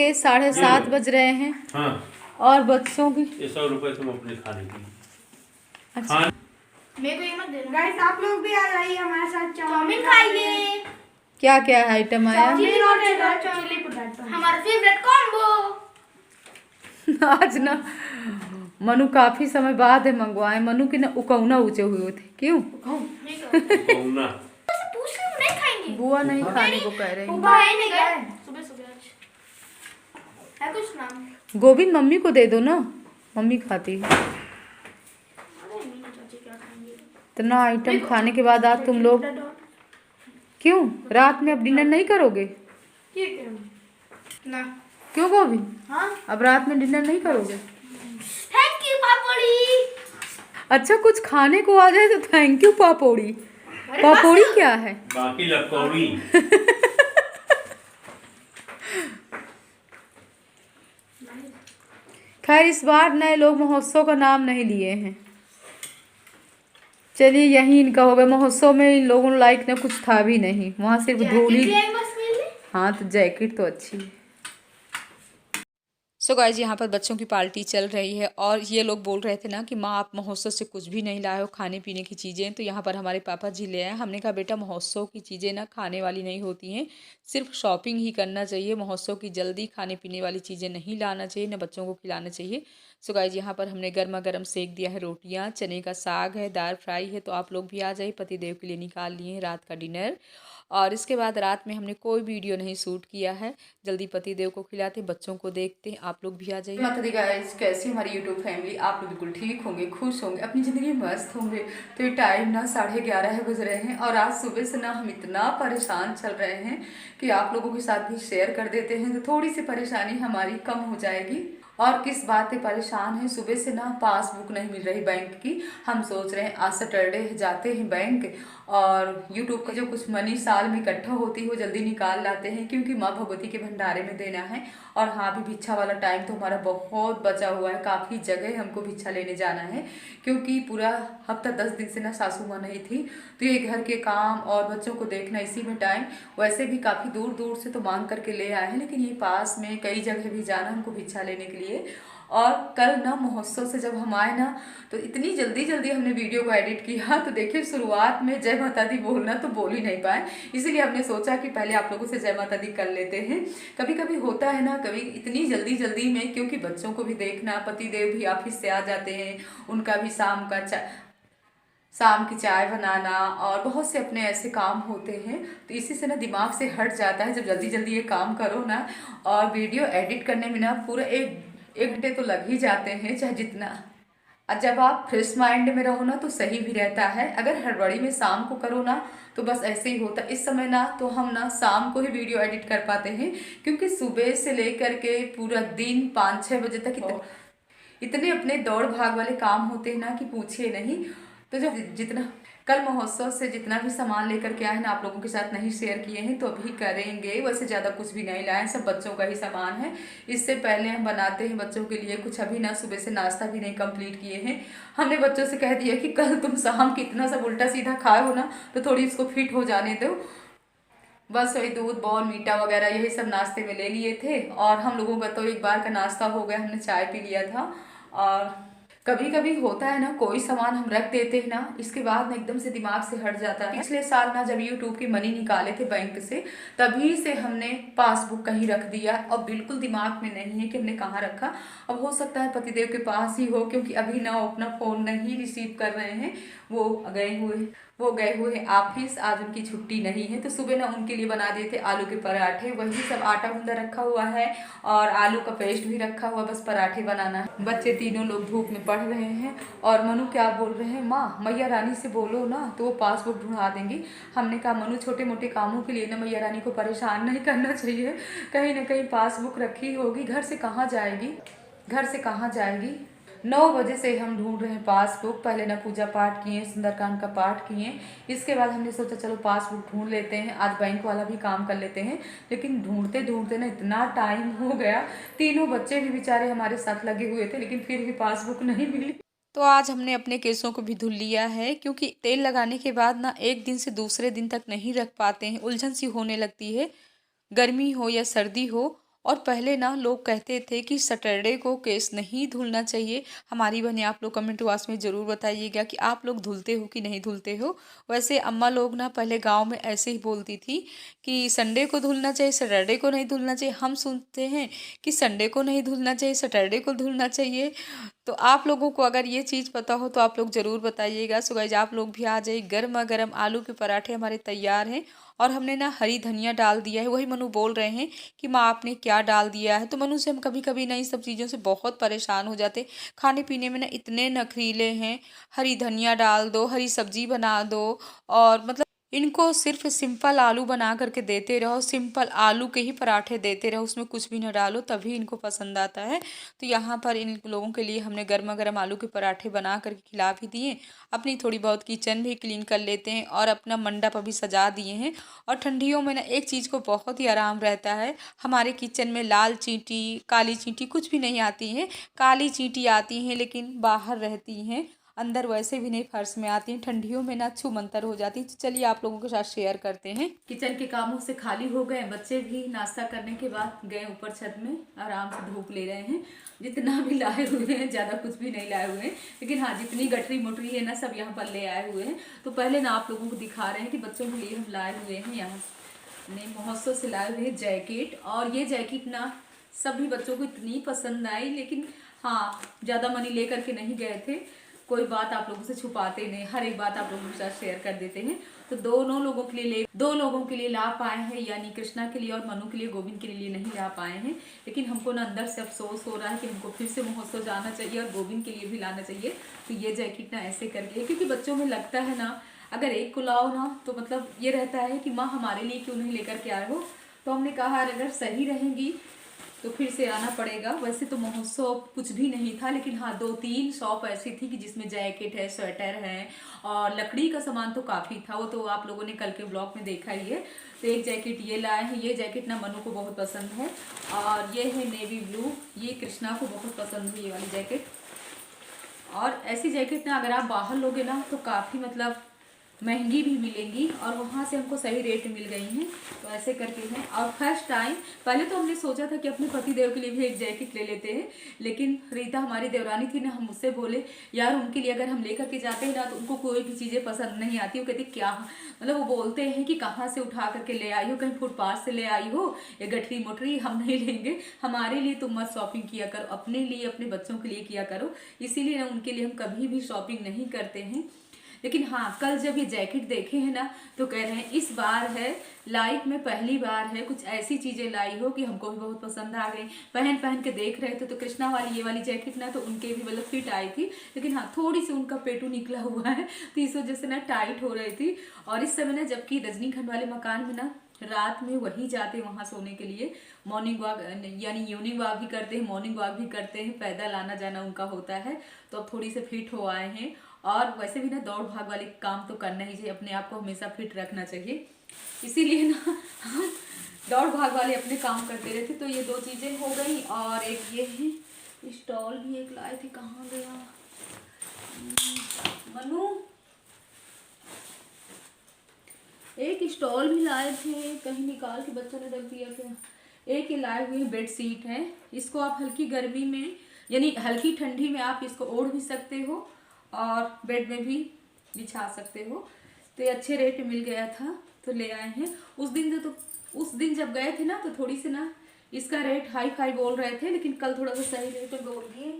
के 7:30 बज रहे हैं। हाँ। और बच्चों की 100 रुपए तुम अपने खाने की। अच्छा मेरे को ये मत देना गाइस, आप लोग भी आ जाइए हमारे साथ, चाउमीन खाइए। क्या क्या आइटम आया? चिली पोटैटो हमारा फेवरेट कॉम्बो। आज ना मनु काफी समय बाद है मंगवाए। मनु के ना उकौना ऊंचे हुए थे। क्यों? कौना पूछ ले, नहीं खाएंगे। बुआ नहीं खाने को कह रहे हैं। नहीं गए सुबह सुबह आज है कुछ नाम। गोविंद मम्मी को दे दो ना, मम्मी खाती है। अरे मीना चाची क्या खाएंगे? इतना आइटम खाने के बाद आज तुम लोग क्यों रात में अब डिनर नहीं करोगे? ठीक है ना। क्यों गोविंद? हाँ अब रात में डिनर नहीं करोगे? थैंक यू पापड़ी। अच्छा कुछ खाने को आ जाए तो थैंक यू पापड़ी। पापड़ी क्या है? बाकी लपकौड़ी। खैर इस बार नए लोग महोत्सव का नाम नहीं लिए हैं। चलिए यही इनका हो गया। महोत्सव में इन लोगों ने लाइक ना कुछ था भी नहीं, वहाँ सिर्फ धूल ही। हाँ तो जैकेट तो अच्छी है। सो गाइज यहाँ पर बच्चों की पार्टी चल रही है और ये लोग बोल रहे थे ना कि माँ आप महोत्सव से कुछ भी नहीं लाए हो खाने पीने की चीज़ें। तो यहाँ पर हमारे पापा जी ले आए। हमने कहा बेटा महोत्सव की चीज़ें ना खाने वाली नहीं होती हैं, सिर्फ शॉपिंग ही करना चाहिए। महोत्सव की जल्दी खाने पीने वाली चीज़ें नहीं लाना चाहिए, ना बच्चों को खिलाना चाहिए। सो गाइज यहाँ पर हमने गर्मा गर्म सेक दिया है रोटियाँ, चने का साग है, दाल फ्राई है। तो आप लोग भी आ जाइए, पतिदेव के लिए निकाल लिए हैं रात का डिनर। और इसके बाद रात में हमने कोई वीडियो नहीं शूट किया है, जल्दी पतिदेव को खिलाते, बच्चों को देखते। आप लोग भी आ जाइए। माता दी गाइस, कैसी हमारी यूट्यूब फैमिली? आप लोग बिल्कुल ठीक होंगे, खुश होंगे, अपनी ज़िंदगी में मस्त होंगे। तो ये टाइम ना 11:30 बज रहे हैं और आज सुबह से ना हम इतना परेशान चल रहे हैं कि आप लोगों के साथ भी शेयर कर देते हैं तो थोड़ी सी परेशानी हमारी कम हो जाएगी। और किस बात पे परेशान है? सुबह से ना पासबुक नहीं मिल रही बैंक की। हम सोच रहे हैं आज सैटरडे जाते हैं बैंक और यूट्यूब का जो कुछ मनी साल में इकट्ठा होती है वो जल्दी निकाल लाते हैं, क्योंकि माँ भगवती के भंडारे में देना है। और हाँ भी भिक्षा वाला टाइम तो हमारा बहुत बचा हुआ है, काफ़ी जगह हमको भिक्षा लेने जाना है, क्योंकि पूरा हफ्ता 10 दिन से ना सासू माँ नहीं थी। तो ये घर के काम और बच्चों को देखना, इसी में टाइम। वैसे भी काफ़ी दूर दूर से तो मांग करके ले आए हैं, लेकिन ये पास में कई जगह भी जाना हमको भिक्षा लेने के लिए। और कल ना महोत्सव से जब हम आए ना तो इतनी जल्दी जल्दी हमने वीडियो को एडिट किया, तो देखिए शुरुआत में जय माता दी बोलना तो बोल ही नहीं पाए। इसीलिए हमने सोचा कि पहले आप लोगों से जय माता दी कर लेते हैं। कभी कभी होता है ना, कभी इतनी जल्दी जल्दी में, क्योंकि बच्चों को भी देखना, पतिदेव भी ऑफिस से आ जाते हैं, उनका भी शाम की चाय बनाना और बहुत से अपने ऐसे काम होते हैं। तो इसी से ना दिमाग से हट जाता है जब जल्दी जल्दी ये काम करो ना। और वीडियो एडिट करने में ना पूरा एक घंटे तो लग ही जाते हैं, चाहे जितना। और जब आप फ्रेश माइंड में रहो ना तो सही भी रहता है। अगर हड़बड़ी में शाम को करो ना तो बस ऐसे ही होता है। इस समय ना तो हम ना शाम को ही वीडियो एडिट कर पाते हैं, क्योंकि सुबह से लेकर के पूरा दिन 5-6 बजे तक इतने अपने दौड़ भाग वाले काम होते हैं ना कि पूछिए नहीं। तो जब जितना कल महोत्सव से जितना भी सामान लेकर के आए हैं ना, आप लोगों के साथ नहीं शेयर किए हैं तो अभी करेंगे। वैसे ज़्यादा कुछ भी नहीं लाए, सब बच्चों का ही सामान है। इससे पहले हम बनाते हैं बच्चों के लिए कुछ। अभी ना सुबह से नाश्ता भी नहीं कंप्लीट किए हैं। हमने बच्चों से कह दिया कि कल तुम शाम की इतना सब उल्टा सीधा खाए हो ना तो थोड़ी इसको फिट हो जाने दो। बस वही दूध बॉल मीठा वगैरह यही सब नाश्ते में ले लिए थे। और हम लोगों का तो एक बार का नाश्ता हो गया, हमने चाय पी लिया था। और कभी कभी होता है ना, कोई सामान हम रख देते हैं ना, इसके बाद ना एकदम से दिमाग से हट जाता है। पिछले साल ना जब यूट्यूब की मनी निकाले थे बैंक से, तभी से हमने पासबुक कहीं रख दिया और बिल्कुल दिमाग में नहीं है कि हमने कहाँ रखा। अब हो सकता है पतिदेव के पास ही हो, क्योंकि अभी ना वो अपना फ़ोन नहीं रिसीव कर रहे हैं, वो गए हुए हैं ऑफिस। आज उनकी छुट्टी नहीं है। तो सुबह ना उनके लिए बना दिए थे आलू के पराठे। वही सब आटा गूंदा रखा हुआ है और आलू का पेस्ट भी रखा हुआ, बस पराठे बनाना है। बच्चे तीनों लोग धूप में पढ़ रहे हैं। और मनु क्या बोल रहे हैं, माँ मैया रानी से बोलो ना तो वो पासबुक ढूंढा देंगी। हमने कहा मनु छोटे मोटे कामों के लिए ना मैया रानी को परेशान नहीं करना चाहिए, कहीं ना कहीं पासबुक रखी होगी। घर से कहाँ जाएगी? 9 बजे से हम ढूंढ रहे हैं पासबुक। पहले ना पूजा पाठ किए, सुंदरकांड का पाठ किए, इसके बाद हमने सोचा चलो पासबुक ढूंढ लेते हैं, आज बैंक वाला भी काम कर लेते हैं। लेकिन ढूंढते ढूंढते ना इतना टाइम हो गया। तीनों बच्चे भी बेचारे हमारे साथ लगे हुए थे, लेकिन फिर भी पासबुक नहीं मिली। तो आज हमने अपने केसों को भी धुल लिया है, क्योंकि तेल लगाने के बाद ना एक दिन से दूसरे दिन तक नहीं रख पाते हैं, उलझन सी होने लगती है, गर्मी हो या सर्दी हो। और पहले ना लोग कहते थे कि सैटरडे को केस नहीं धुलना चाहिए। हमारी बहनें आप लोग कमेंट बॉक्स में ज़रूर बताइएगा कि आप लोग धुलते हो कि नहीं धुलते हो। वैसे अम्मा लोग ना पहले गांव में ऐसे ही बोलती थी कि संडे को धुलना चाहिए, सैटरडे को नहीं धुलना चाहिए। हम सुनते हैं कि संडे को नहीं धुलना चाहिए, सैटरडे को धुलना चाहिए। तो आप लोगों को अगर ये चीज़ पता हो तो आप लोग ज़रूर बताइएगा। सो गाइस आप लोग भी आ जाइए। गर्मा गर्म आलू के पराठे हमारे तैयार हैं और हमने ना हरी धनिया डाल दिया है। वही मनु बोल रहे हैं कि माँ आपने क्या डाल दिया है। तो मनु से हम कभी कभी ना इन सब चीज़ों से बहुत परेशान हो जाते। खाने पीने में ना इतने नखरीले हैं। हरी धनिया डाल दो, हरी सब्जी बना दो, और मतलब इनको सिर्फ सिंपल आलू बना करके देते रहो, सिंपल आलू के ही पराठे देते रहो, उसमें कुछ भी ना डालो, तभी इनको पसंद आता है। तो यहाँ पर इन लोगों के लिए हमने गर्मा गर्म आलू के पराठे बना करके खिला भी दिए। अपनी थोड़ी बहुत किचन भी क्लीन कर लेते हैं और अपना मंडप अभी सजा दिए हैं। और ठंडियों में ना एक चीज़ को बहुत ही आराम रहता है, हमारे किचन में लाल चींटी काली चींटी कुछ भी नहीं आती हैं। काली चींटी आती हैं लेकिन बाहर रहती हैं, अंदर वैसे भी नहीं फर्श में आती हैं। ठंडियों में ना छूमंतर हो जाती है। तो चलिए आप लोगों के साथ शेयर करते हैं। किचन के कामों से खाली हो गए, बच्चे भी नाश्ता करने के बाद गए ऊपर छत में, आराम से धूप ले रहे हैं। जितना भी लाए हुए हैं, ज़्यादा कुछ भी नहीं लाए हुए हैं, लेकिन हाँ जितनी गठरी मोटरी है ना सब यहाँ पर ले आए हुए हैं। तो पहले ना आप लोगों को दिखा रहे हैं कि बच्चों के लिए हम लाए हुए हैं यहाँ ने महोत्सव से लाए हुए जैकेट। और ये जैकेट ना सभी बच्चों को इतनी पसंद आई, लेकिन हाँ ज़्यादा मनी ले करके नहीं गए थे। कोई बात आप लोगों से छुपाते नहीं, हर एक बात आप लोगों के साथ शेयर कर देते हैं। तो दो लोगों के लिए ला पाए हैं, यानी कृष्णा के लिए और मनु के लिए, गोविंद के लिए नहीं ला पाए हैं। लेकिन हमको ना अंदर से अफसोस हो रहा है कि हमको फिर से महोत्सव जाना चाहिए और गोविंद के लिए भी लाना चाहिए। तो ये जैकेट ना ऐसे करके, क्योंकि बच्चों में लगता है ना अगर एक को लाओ ना तो मतलब ये रहता है कि माँ हमारे लिए क्यों नहीं लेकर के आए हो। तो हमने कहा अगर सही रहेंगी तो फिर से आना पड़ेगा। वैसे तो महोत्सव कुछ भी नहीं था, लेकिन हाँ 2-3 शॉप ऐसी थी कि जिसमें जैकेट है, स्वेटर है और लकड़ी का सामान तो काफ़ी था। वो तो आप लोगों ने कल के ब्लॉग में देखा ही है। तो एक जैकेट ये लाए हैं। ये जैकेट ना मनु को बहुत पसंद है। और ये है नेवी ब्लू, ये कृष्णा को बहुत पसंद है ये वाली जैकेट। और ऐसी जैकेट ना अगर आप बाहर लोगे ना तो काफ़ी मतलब महंगी भी मिलेंगी, और वहाँ से हमको सही रेट मिल गई हैं। तो ऐसे करके हैं। और फर्स्ट टाइम पहले तो हमने सोचा था कि अपने पति देव के लिए भी एक जैकेट ले लेते हैं, लेकिन रीता हमारी देवरानी थी ना, हम उससे बोले यार उनके लिए अगर हम ले करके जाते हैं ना तो उनको कोई भी चीज़ें पसंद नहीं आती। वो कहती क्या मतलब, वो बोलते हैं कि कहाँ से उठा करके ले आई हो, कहीं फुटपाथ से ले आई हो, ये गठरी मोटरी हम नहीं लेंगे, हमारे लिए तुम मत शॉपिंग किया करो, अपने लिए अपने बच्चों के लिए किया करो। इसीलिए ना उनके लिए हम कभी भी शॉपिंग नहीं करते हैं। लेकिन हाँ कल जब ये जैकेट देखे हैं ना तो कह रहे हैं इस बार है लाइफ में पहली बार है कुछ ऐसी चीज़ें लाई हो कि हमको भी बहुत पसंद आ गई। पहन के देख रहे थे तो कृष्णा वाली ये वाली जैकेट ना तो उनके भी मतलब फिट आई थी, लेकिन हाँ थोड़ी सी उनका पेटू निकला हुआ है तो इस वजह से ना टाइट हो रही थी। और इस समय ना जबकि रजनीखंड वाले मकान में ना रात में वही जाते हैं वहाँ सोने के लिए, मॉर्निंग वॉक यानी इवनिंग वॉक भी करते हैं, मॉर्निंग वॉक भी करते हैं, पैदल आना जाना उनका होता है। तो अब थोड़ी से फिट हो आए हैं। और वैसे भी ना दौड़ भाग वाले काम तो करना ही चाहिए, अपने आप को हमेशा फिट रखना चाहिए। इसीलिए ना दौड़ भाग वाले अपने काम करते रहते। तो ये 2 चीज़ें हो गई। और एक ये है स्टॉल भी एक लाए थे, कहाँ गया मनु, एक स्टॉल भी लाए थे, कहीं निकाल के बच्चों ने रख दिया क्या। एक ये लाए हुए बेड शीट है, इसको आप हल्की गर्मी में यानी हल्की ठंडी में आप इसको ओढ़ भी सकते हो और बेड में भी बिछा सकते हो। तो ये अच्छे रेट मिल गया था तो ले आए हैं। उस दिन जब गए थे ना तो थोड़ी सी ना इसका रेट हाई बोल रहे थे, लेकिन कल थोड़ा सा सही रेट में बोल दिए।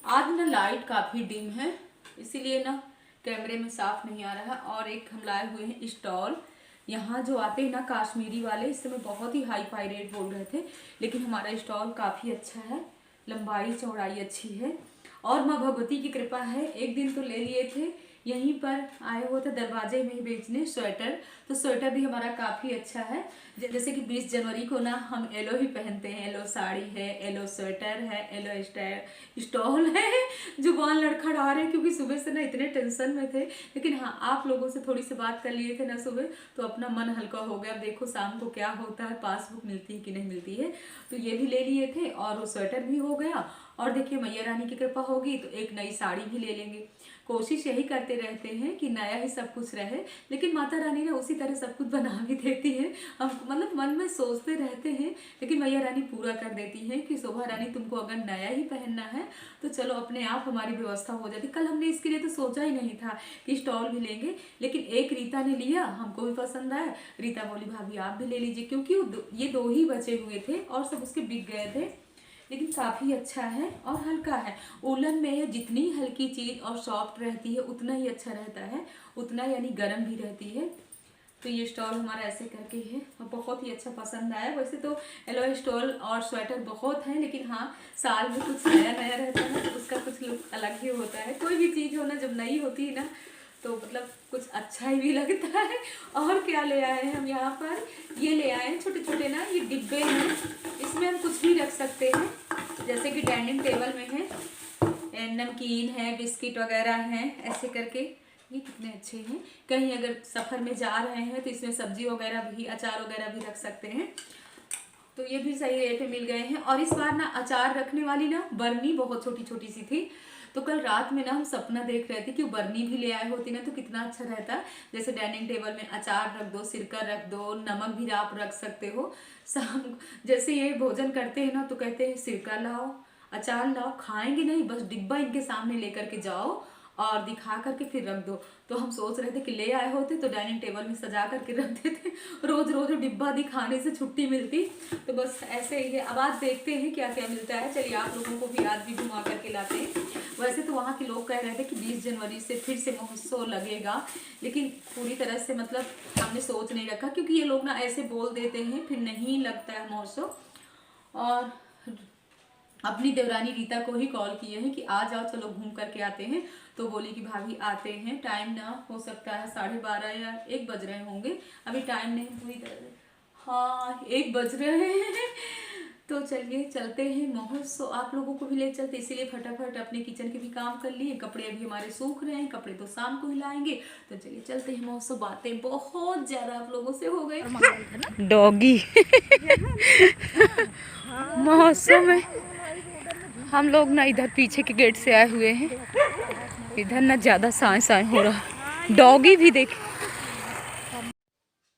आज ना लाइट काफ़ी डिम है इसीलिए ना कैमरे में साफ नहीं आ रहा। और एक हम लाए हुए हैं स्टॉल, यहाँ जो आते हैं ना काश्मीरी वाले, इस समय बहुत ही हाई रेट बोल रहे थे, लेकिन हमारा स्टॉल काफ़ी अच्छा है, लंबाई चौड़ाई अच्छी है और माँ भगवती की कृपा है। एक दिन तो ले लिए थे, यहीं पर आए हुए थे दरवाजे में ही बेचने स्वेटर, तो स्वेटर भी हमारा काफ़ी अच्छा है। जैसे कि 20 जनवरी को ना हम येलो ही पहनते हैं, येलो साड़ी है, येलो स्वेटर है, येलो स्टॉल है। जुबान लड़खड़ा रहे क्योंकि सुबह से ना इतने टेंशन में थे, लेकिन हाँ आप लोगों से थोड़ी सी बात कर लिए थे ना सुबह तो अपना मन हल्का हो गया। अब देखो शाम को क्या होता है, पासबुक मिलती है कि नहीं मिलती है। तो ये भी ले लिए थे और वो स्वेटर भी हो गया और देखिए मैया रानी की कृपा होगी तो एक नई साड़ी भी ले लेंगे। कोशिश यही करते रहते हैं कि नया ही सब कुछ रहे, लेकिन माता रानी ना उसी तरह सब कुछ बना भी देती है। हम मतलब मन में सोचते रहते हैं, लेकिन मैया रानी पूरा कर देती हैं कि शोभा रानी तुमको अगर नया ही पहनना है तो चलो अपने आप हमारी व्यवस्था हो जाती। कल हमने इसके लिए तो सोचा ही नहीं था कि स्टॉल भी लेंगे, लेकिन एक रीता ने लिया, हमको भी पसंद आया। रीता बोली भाभी आप भी ले लीजिए, क्योंकि ये 2 ही बचे हुए थे और सब उसके बिक गए थे, लेकिन काफ़ी अच्छा है और हल्का है। वूलन में जितनी हल्की चीज़ और सॉफ्ट रहती है उतना ही अच्छा रहता है, उतना यानी गर्म भी रहती है। तो ये स्टॉल हमारा ऐसे करके है और बहुत ही अच्छा पसंद आया। वैसे तो एलोए स्टॉल और स्वेटर बहुत हैं, लेकिन हाँ साल में कुछ नया नया रहता है तो उसका कुछ लुक अलग ही होता है। कोई भी चीज़ हो ना जब नई होती है ना तो मतलब कुछ अच्छा ही भी लगता है। और क्या ले आए हैं हम यहाँ पर, ये ले आए हैं छोटे छोटे ना ये डिब्बे हैं, इसमें हम कुछ भी रख सकते हैं, जैसे कि डाइनिंग टेबल में है, नमकीन है, बिस्किट वगैरह हैं, ऐसे करके। ये कितने अच्छे हैं, कहीं अगर सफ़र में जा रहे हैं तो इसमें सब्जी वगैरह भी, अचार वगैरह भी रख सकते हैं। तो ये भी सही रेट में मिल गए हैं। और इस बार ना अचार रखने वाली ना बर्नी बहुत छोटी छोटी सी थी, तो कल रात में ना हम सपना देख रहे थे कि बर्नी भी ले आए होती ना तो कितना अच्छा रहता। जैसे डाइनिंग टेबल में अचार रख दो, सिरका रख दो, नमक भी आप रख सकते हो। शाम जैसे ये भोजन करते हैं ना तो कहते हैं सिरका लाओ, अचार लाओ, खाएंगे नहीं, बस डिब्बा इनके सामने लेकर के जाओ और दिखा करके फिर रख दो। तो हम सोच रहे थे कि ले आए होते तो डाइनिंग टेबल में सजा करके रख देते, रोज रोज डिब्बा दिखाने से छुट्टी मिलती। तो बस ऐसे ही है। अब आज देखते हैं क्या क्या मिलता है। चलिए आप लोगों को भी आज भी घुमा करके लाते हैं। वैसे तो वहाँ के लोग कह रहे थे कि 20 जनवरी से फिर से महोत्सव लगेगा, लेकिन पूरी तरह से मतलब हमने सोच नहीं रखा, क्योंकि ये लोग ना ऐसे बोल देते हैं फिर नहीं लगता है महोत्सव। और अपनी देवरानी रीता को ही कॉल किए हैं कि आ जाओ चलो घूम करके आते हैं, तो बोली कि भाभी आते हैं। टाइम ना हो सकता है 12:30 या 1 बज रहे होंगे, अभी टाइम नहीं पूरी तरह, हाँ 1 बज रहे हैं। तो चलिए चलते हैं महोत्सव, आप लोगों को भी ले चलते, इसीलिए फटाफट अपने किचन के भी काम कर लिए। कपड़े अभी हमारे सूख रहे हैं, कपड़े तो शाम को ही लाएंगे। तो चलिए चलते हैं महोत्सव। बातें बहुत ज़्यादा आप लोगों से हो गई। डॉगी महोत्सव में हम लोग ना इधर पीछे के गेट से आए हुए हैं, इधर ना ज़्यादा साए साए हो रहा। डॉगी भी देख।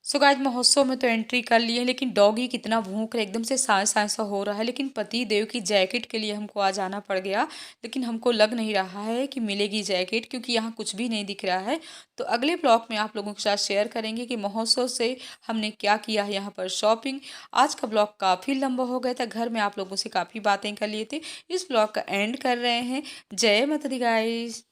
सो गाइस महोत्सव में तो एंट्री कर लिए, लेकिन डॉगी कितना भूख रहा है, एकदम से साए साए सा हो रहा है। लेकिन पति देव की जैकेट के लिए हमको आज आना पड़ गया, लेकिन हमको लग नहीं रहा है कि मिलेगी जैकेट, क्योंकि यहाँ कुछ भी नहीं दिख रहा है। तो अगले ब्लॉग में आप लोगों के साथ शेयर करेंगे कि महोत्सव से हमने क्या किया है यहाँ पर शॉपिंग। आज का ब्लॉग काफ़ी लंबा हो गया था, घर में आप लोगों से काफ़ी बातें कर लिए थे। इस ब्लॉग का एंड कर रहे हैं। जय माता दी गाइस।